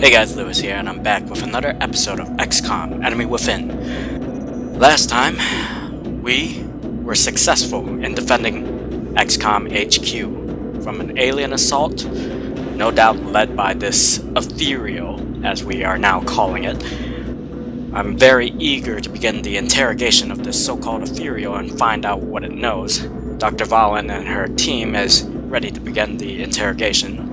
Hey guys, Lewis here, and I'm back with another episode of XCOM Enemy Within. Last time, we were successful in defending XCOM HQ from an alien assault, no doubt led by this ethereal, as we are now calling it. I'm very eager to begin the interrogation of this so-called ethereal and find out what it knows. Dr. Valen and her team is ready to begin the interrogation.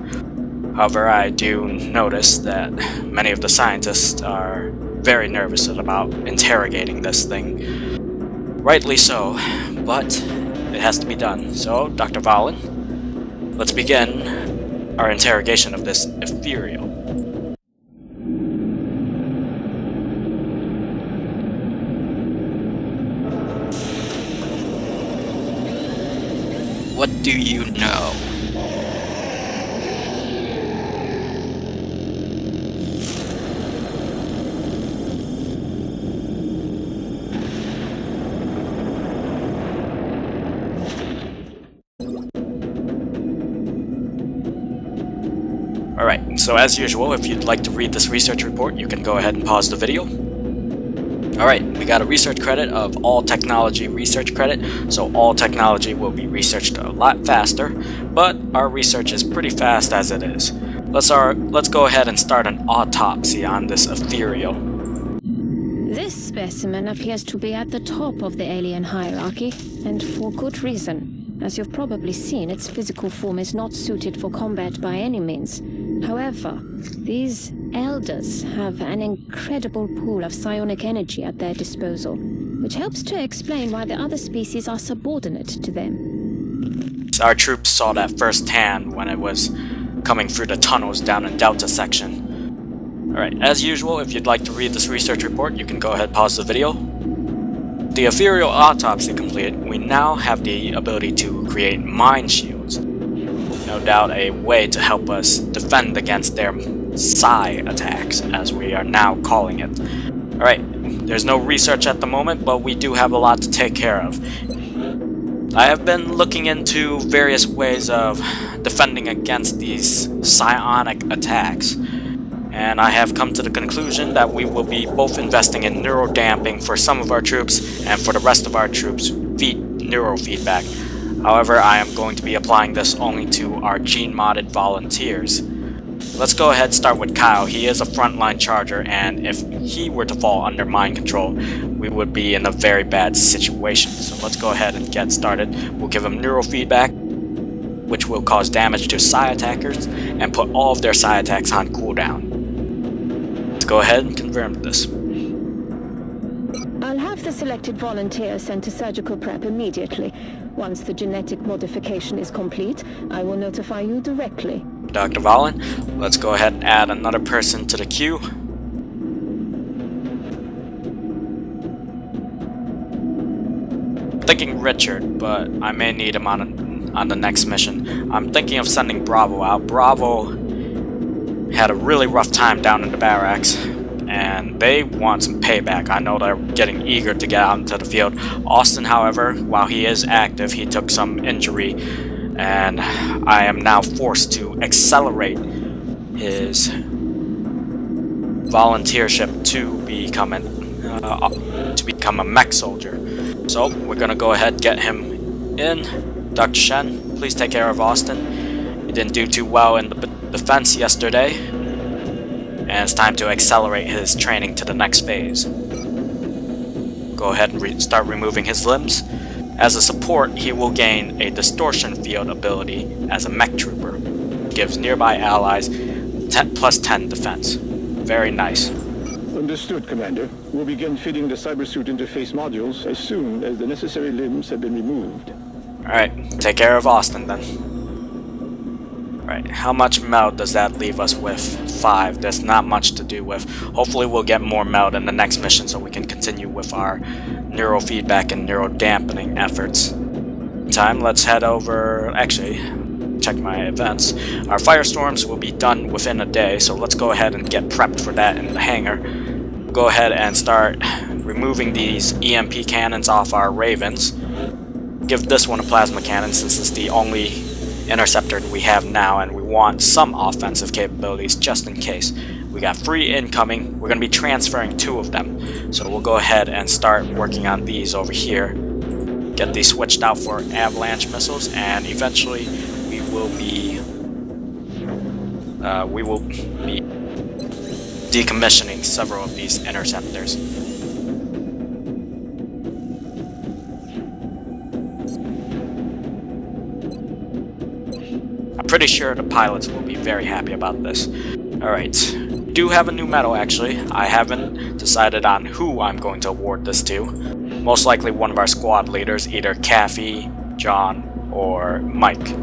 However, I do notice that many of the scientists are very nervous about interrogating this thing. Rightly so, but it has to be done. So, Dr. Valen, let's begin our interrogation of this ethereal. What do you know? Alright, so as usual, if you'd like to read this research report, you can go ahead and pause the video. Alright, we got a research credit of all technology research credit, so all technology will be researched a lot faster, but our research is pretty fast as it is. Let's go ahead and start an autopsy on this ethereal. This specimen appears to be at the top of the alien hierarchy, and for good reason. As you've probably seen, its physical form is not suited for combat by any means. However, these elders have an incredible pool of psionic energy at their disposal, which helps to explain why the other species are subordinate to them. Our troops saw that firsthand when it was coming through the tunnels down in Delta section. Alright, as usual, if you'd like to read this research report, you can go ahead and pause the video. The ethereal autopsy completed, we now have the ability to create mind shields. No doubt a way to help us defend against their psi attacks, as we are now calling it. Alright, there's no research at the moment, but we do have a lot to take care of. I have been looking into various ways of defending against these psionic attacks, and I have come to the conclusion that we will be both investing in neurodamping for some of our troops, and for the rest of our troops, neurofeedback. However, I am going to be applying this only to our gene-modded volunteers. Let's go ahead and start with Kyle. He is a frontline charger, and if he were to fall under mind control, we would be in a very bad situation. So let's go ahead and get started. We'll give him neurofeedback, which will cause damage to psi attackers, and put all of their psi attacks on cooldown. Let's go ahead and confirm this. I'll have the selected volunteer sent to surgical prep immediately. Once the genetic modification is complete, I will notify you directly. Dr. Valen, let's go ahead and add another person to the queue. Thinking Richard, but I may need him on the next mission. I'm thinking of sending Bravo out. Bravo had a really rough time down in the barracks, and they want some payback. I know they're getting eager to get out into the field. Austin, however, while he is active, he took some injury, and I am now forced to accelerate his volunteership to become a mech soldier. So we're gonna go ahead and get him in. Dr. Shen, please take care of Austin. He didn't do too well in the defense yesterday, and it's time to accelerate his training to the next phase. Go ahead and start removing his limbs. As a support, he will gain a distortion field ability as a mech trooper. Gives nearby allies plus 10 defense. Very nice. Understood, Commander. We'll begin fitting the cybersuit interface modules as soon as the necessary limbs have been removed. Alright, take care of Austin then. Right, how much meld does that leave us with? 5. There's not much to do with. Hopefully we'll get more meld in the next mission so we can continue with our neurofeedback and neurodampening efforts. Meantime, let's head over... Actually, check my events. Our firestorms will be done within a day, so let's go ahead and get prepped for that in the hangar. Go ahead and start removing these EMP cannons off our Ravens. Give this one a plasma cannon since it's the only interceptor we have now, and we want some offensive capabilities just in case. We got 3 incoming. We're going to be transferring 2 of them. So we'll go ahead and start working on these over here. Get these switched out for avalanche missiles, and eventually we will be decommissioning several of these interceptors. I'm pretty sure the pilots will be very happy about this. Alright, we do have a new medal actually. I haven't decided on who I'm going to award this to. Most likely one of our squad leaders, either Kathy, John, or Mike.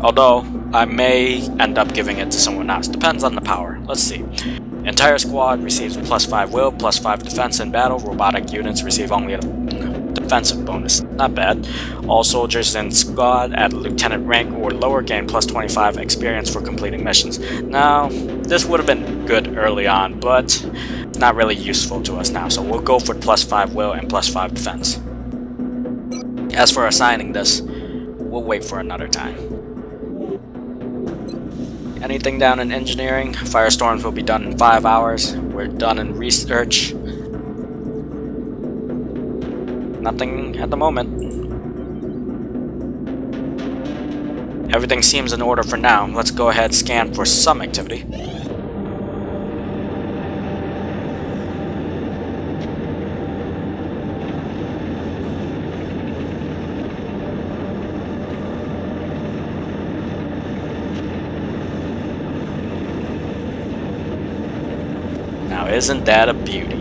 Although, I may end up giving it to someone else. Depends on the power. Let's see. Entire squad receives +5 will, +5 defense in battle. Robotic units receive only a defensive bonus. Not bad. All soldiers in squad at lieutenant rank or lower gain +25 experience for completing missions. Now, this would have been good early on, but not really useful to us now. So we'll go for +5 will and +5 defense. As for assigning this, we'll wait for another time. Anything down in engineering? Firestorms will be done in 5 hours. We're done in research. Nothing at the moment. Everything seems in order for now. Let's go ahead and scan for some activity. Now, isn't that a beauty?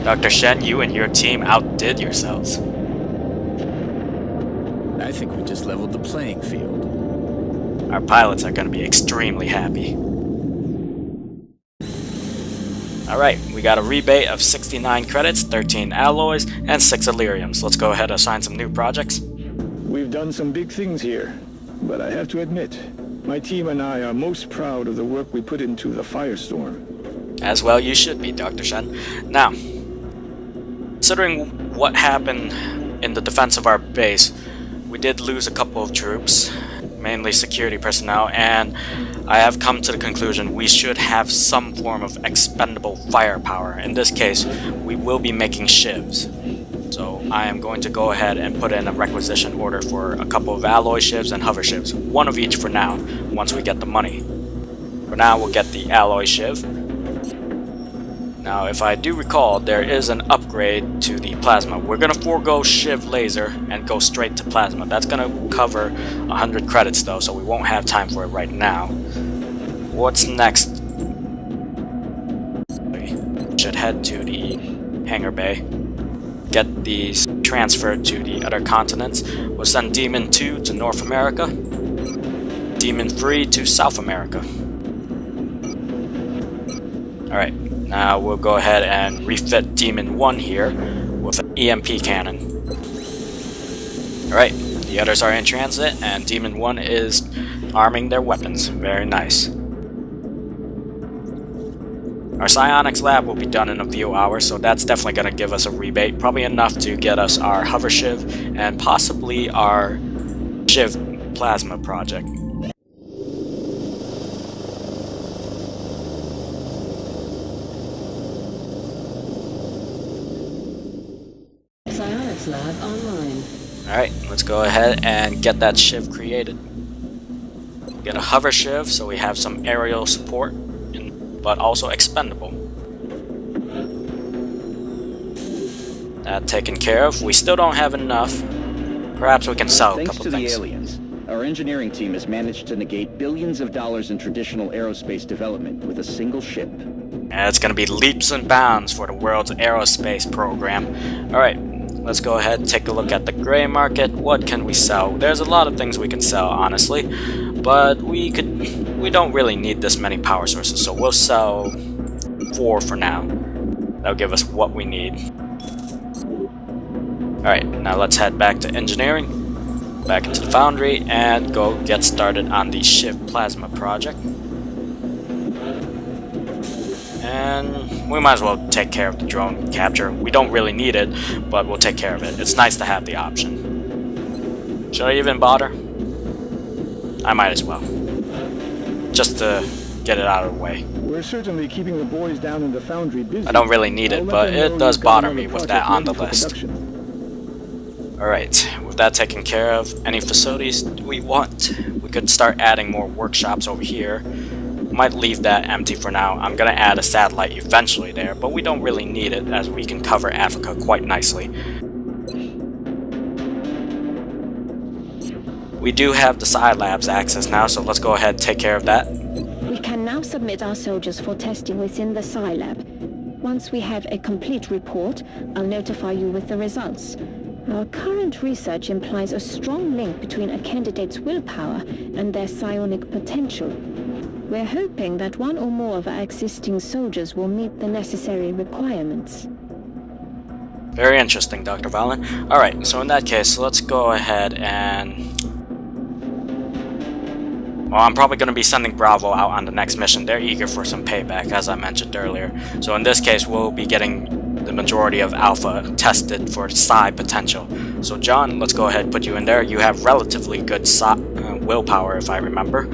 Dr. Shen, you and your team outdid yourselves. I think we just leveled the playing field. Our pilots are going to be extremely happy. Alright, we got a rebate of 69 credits, 13 alloys, and 6 Illyriums. Let's go ahead and assign some new projects. We've done some big things here, but I have to admit, my team and I are most proud of the work we put into the Firestorm. As well you should be, Dr. Shen. Now, considering what happened in the defense of our base, we did lose a couple of troops, mainly security personnel, and I have come to the conclusion we should have some form of expendable firepower. In this case, we will be making shivs. So I am going to go ahead and put in a requisition order for a couple of alloy shivs and hover shivs. One of each for now, once we get the money. For now, we'll get the alloy shiv. Now, if I do recall, there is an upgrade to the plasma. We're going to forego shiv laser and go straight to plasma. That's going to cover 100 credits though, so we won't have time for it right now. What's next? We should head to the hangar bay. Get these transferred to the other continents. We'll send Demon 2 to North America. Demon 3 to South America. Alright, now we'll go ahead and refit Demon 1 here with an EMP cannon. Alright, the others are in transit and Demon 1 is arming their weapons. Very nice. Our psionics lab will be done in a few hours, so that's definitely going to give us a rebate. Probably enough to get us our hover shiv and possibly our shiv plasma project. Psionics lab online. Alright, let's go ahead and get that shiv created. Get a hover shiv so we have some aerial support, but also expendable. That taken care of. We still don't have enough. Perhaps we can sell a couple things. Thanks to the aliens, our engineering team has managed to negate billions of dollars in traditional aerospace development with a single ship. And it's gonna be leaps and bounds for the world's aerospace program. Alright, let's go ahead and take a look at the gray market. What can we sell? There's a lot of things we can sell, honestly, but we don't really need this many power sources, so we'll sell 4 for now. That'll give us what we need. Alright, now let's head back to engineering, back into the foundry, and go get started on the shiv plasma project. And we might as well take care of the drone capture. We don't really need it, but we'll take care of it. It's nice to have the option. Should I even bother? I might as well. Just to get it out of the way. We're certainly keeping the boys down in the foundry busy. I don't really need it, but it does bother me with that on the list. Alright, with that taken care of, any facilities we want, we could start adding more workshops over here. Might leave that empty for now. I'm gonna add a satellite eventually there, but we don't really need it as we can cover Africa quite nicely. We do have the Psi Labs access now, so let's go ahead and take care of that. We can now submit our soldiers for testing within the Psi Lab. Once we have a complete report, I'll notify you with the results. Our current research implies a strong link between a candidate's willpower and their psionic potential. We're hoping that one or more of our existing soldiers will meet the necessary requirements. Very interesting, Dr. Valen. Alright, so in that case, let's go ahead and... Well, I'm probably going to be sending Bravo out on the next mission. They're eager for some payback, as I mentioned earlier. So in this case, we'll be getting the majority of Alpha tested for Psi potential. So John, let's go ahead and put you in there. You have relatively good willpower, if I remember.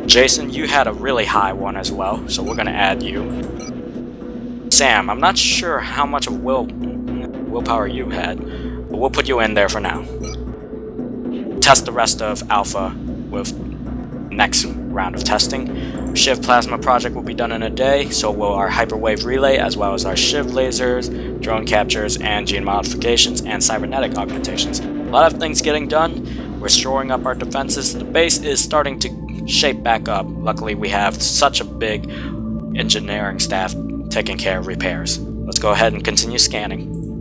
Jason, you had a really high one as well, so we're going to add you. Sam, I'm not sure how much of willpower you had, but we'll put you in there for now. Test the rest of Alpha with next round of testing. Shiv Plasma project will be done in a day, so will our hyperwave relay, as well as our Shiv lasers, drone captures, and gene modifications, and cybernetic augmentations. A lot of things getting done. We're shoring up our defenses. The base is starting to shape back up. Luckily, we have such a big engineering staff taking care of repairs. Let's go ahead and continue scanning.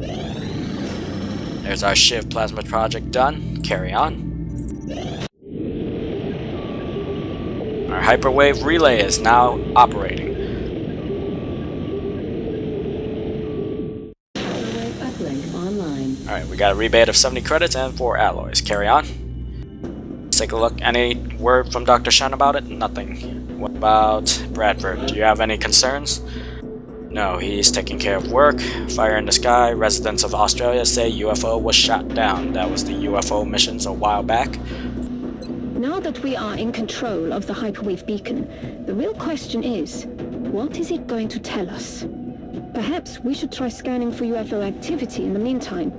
There's our Shiv Plasma project done. Carry on. Our hyperwave relay is now operating. Hyperwave uplink online. Alright, we got a rebate of 70 credits and 4 alloys. Carry on. Let's take a look. Any word from Dr. Shen about it? Nothing. What about Bradford? Do you have any concerns? No, he's taking care of work. Fire in the sky. Residents of Australia say UFO was shot down. That was the UFO missions a while back. Now that we are in control of the hyperwave beacon, the real question is, what is it going to tell us? Perhaps we should try scanning for UFO activity in the meantime.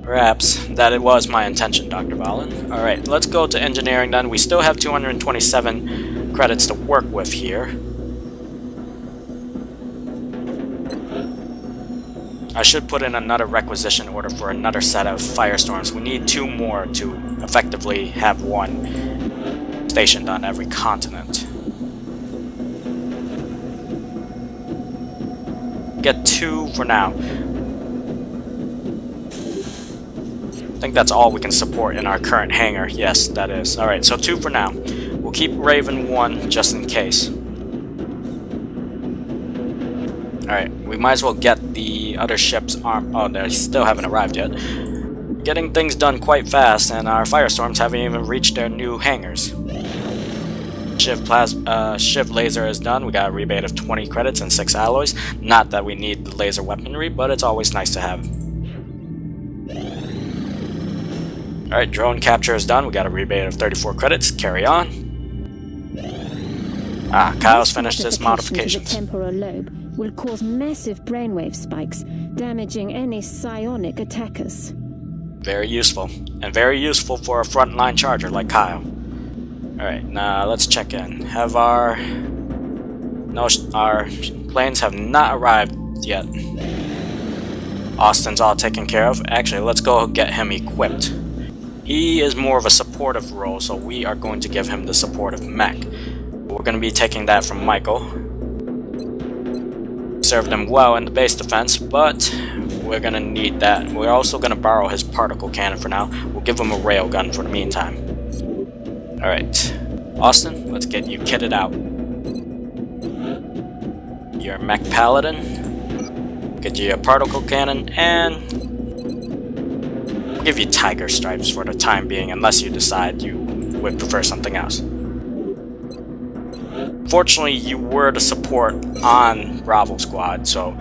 Perhaps. That it was my intention, Dr. Valen. Alright, let's go to engineering then. We still have 227 credits to work with here. I should put in another requisition order for another set of firestorms. We need 2 more to effectively have 1 stationed on every continent. Get 2 for now. I think that's all we can support in our current hangar. Yes, that is. Alright, so 2 for now. We'll keep Raven 1 just in case. Alright, we might as well get the other ship's arm. Oh, they still haven't arrived yet. Getting things done quite fast, and our firestorms haven't even reached their new hangars. Shiv laser is done. We got a rebate of 20 credits and 6 alloys. Not that we need the laser weaponry, but it's always nice to have. Alright, drone capture is done. We got a rebate of 34 credits. Carry on. Ah, Kyle's finished his modifications. The temporal lobe will cause massive brainwave spikes, damaging any psionic attackers. Very useful. And very useful for a frontline charger like Kyle. Alright, now let's check in. Have our... No, our planes have not arrived yet. Austin's all taken care of. Actually, let's go get him equipped. He is more of a supportive role, so we are going to give him the supportive mech. We're going to be taking that from Michael. Served him well in the base defense, but we're going to need that. We're also going to borrow his particle cannon for now. We'll give him a railgun for the meantime. Alright, Austin, let's get you kitted out. You're a mech paladin. Get you a particle cannon, and we'll give you tiger stripes for the time being, unless you decide you would prefer something else. Unfortunately, you were the support on Bravo Squad, so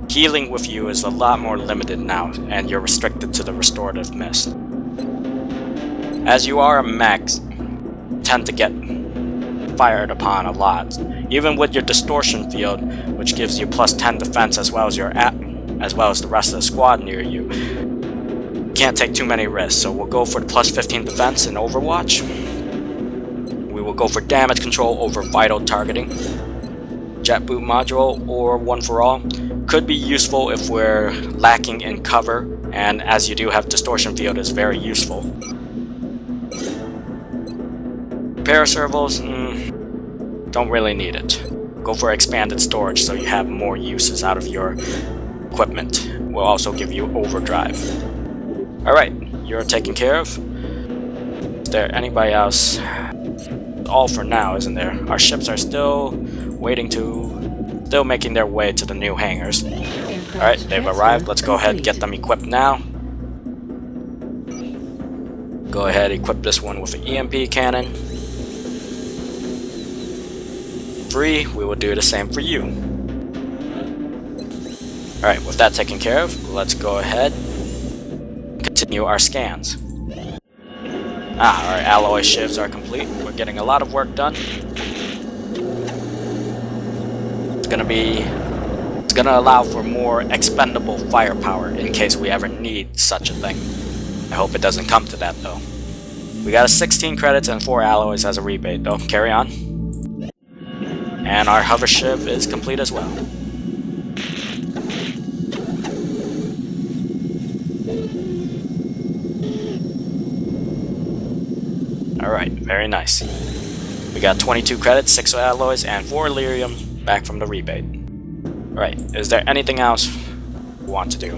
healing with you is a lot more limited now, and you're restricted to the restorative mist. As you are a mech, tend to get fired upon a lot. Even with your distortion field, which gives you plus 10 defense as well as the rest of the squad near you, can't take too many risks. So we'll go for the plus 15 defense in Overwatch. We will go for damage control over vital targeting. Jet boot module or one for all could be useful if we're lacking in cover, and as you do have distortion field, is very useful. Paraservals, don't really need it. Go for expanded storage so you have more uses out of your equipment. We'll also give you overdrive. Alright, you're taken care of. Is there anybody else? All for now, isn't there? Our ships are still making their way to the new hangars. Alright, they've arrived. Let's go ahead and get them equipped now. Go ahead, equip this one with an EMP cannon. We will do the same for you. Alright, with that taken care of, let's go ahead and continue our scans. Our alloy shivs are complete. We're getting a lot of work done. It's gonna allow for more expendable firepower in case we ever need such a thing. I hope it doesn't come to that though. We got 16 credits and 4 alloys as a rebate though. Carry on. And our hover shiv is complete as well. Alright, very nice. We got 22 credits, 6 alloys, and 4 lyrium back from the rebate. Alright, is there anything else we want to do?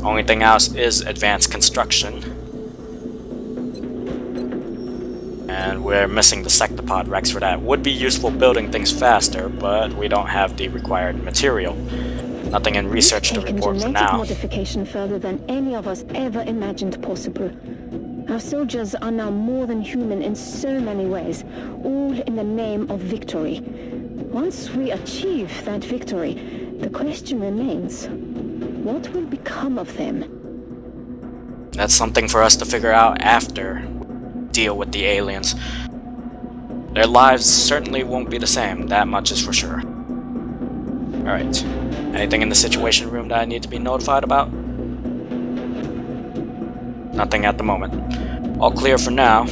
Only thing else is advanced construction. And we're missing the sectopod Rex for that. Would be useful building things faster, but we don't have the required material. Nothing in research to report for now. Modification further than any of us ever imagined possible. Our soldiers are now more than human in so many ways, all in the name of victory. Once we achieve that victory, the question remains, what will become of them? That's something for us to figure out after deal with the aliens. Their lives certainly won't be the same, that much is for sure. Alright, anything in the situation room that I need to be notified about? Nothing at the moment. All clear for now.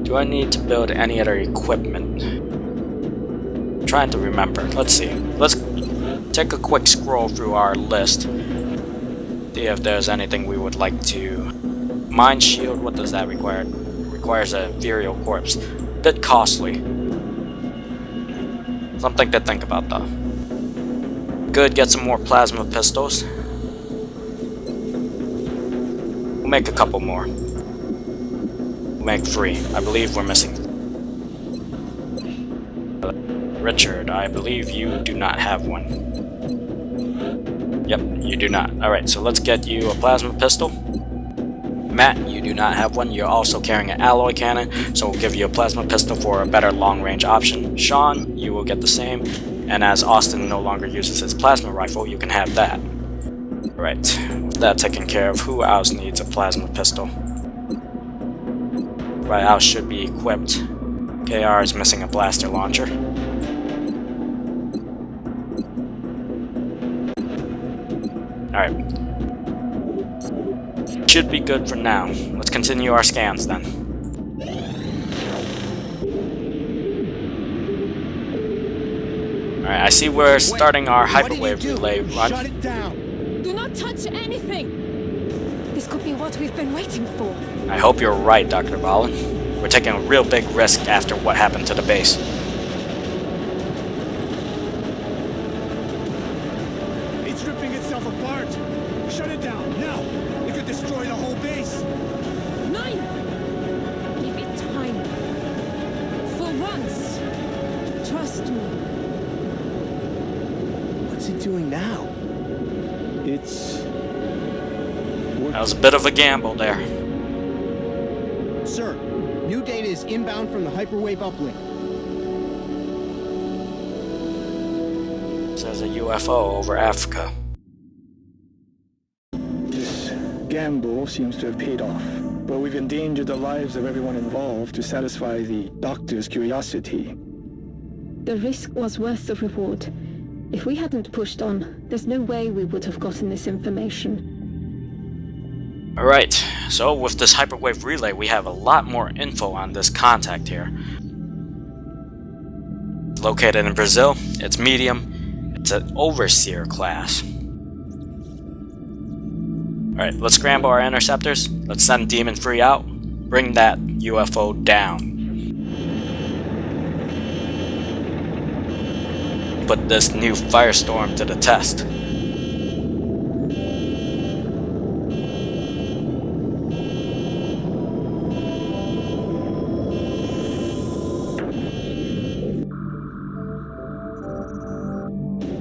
Do I need to build any other equipment? I'm trying to remember. Let's see. Let's take a quick scroll through our list. See if there's anything we would like to... Mind shield, what does that require? It requires a Virial corpse. Bit costly. Something to think about though. Good, get some more plasma pistols. We'll make a couple more. We'll make 3. I believe we're missing. Richard, I believe you do not have one. Yep, you do not. Alright, so let's get you a plasma pistol. Matt, you do not have one. You're also carrying an alloy cannon, so we'll give you a plasma pistol for a better long-range option. Sean, you will get the same. And as Austin no longer uses his plasma rifle, you can have that. Alright, with that taken care of, who else needs a plasma pistol? Right, else should be equipped. KR is missing a blaster launcher. Alright. Should be good for now. Let's continue our scans then. Alright, I see we're starting our hyperwave relay run. Shut it down! Do not touch anything! This could be what we've been waiting for. I hope you're right, Dr. Valen. We're taking a real big risk after what happened to the base. It's ripping itself apart! Shut it down, now! It could destroy the whole base! Nine! Give it time. For once. Trust me. What's it doing now? It's... That was a bit of a gamble there. Sir, New data is inbound from the hyperwave uplink. Says a UFO over Africa. This gamble seems to have paid off, but we've endangered the lives of everyone involved to satisfy the doctor's curiosity. The risk was worth the reward. If we hadn't pushed on, there's no way we would have gotten this information. Alright, so with this hyperwave relay, we have a lot more info on this contact here. Located in Brazil, it's medium, it's an overseer class. Alright, let's scramble our interceptors, let's send Demon 3 out, bring that UFO down. Put this new firestorm to the test.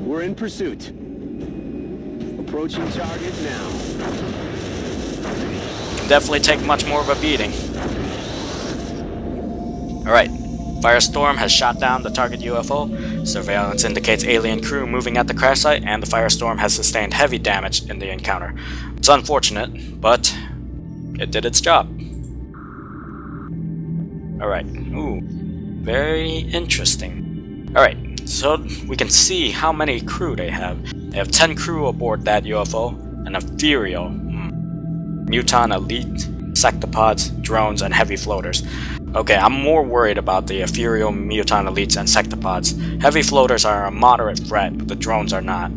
We're in pursuit. Approaching target now. Can definitely take much more of a beating. Alright, Firestorm has shot down the target UFO. Surveillance indicates alien crew moving at the crash site, and the Firestorm has sustained heavy damage in the encounter. It's unfortunate, but it did its job. Alright, ooh, very interesting. Alright, so we can see how many crew they have. They have 10 crew aboard that UFO, an ethereal, Muton elite, sectopods, drones, and heavy floaters. Okay, I'm more worried about the ethereal, Muton elites, and sectopods. Heavy floaters are a moderate threat, but the drones are not.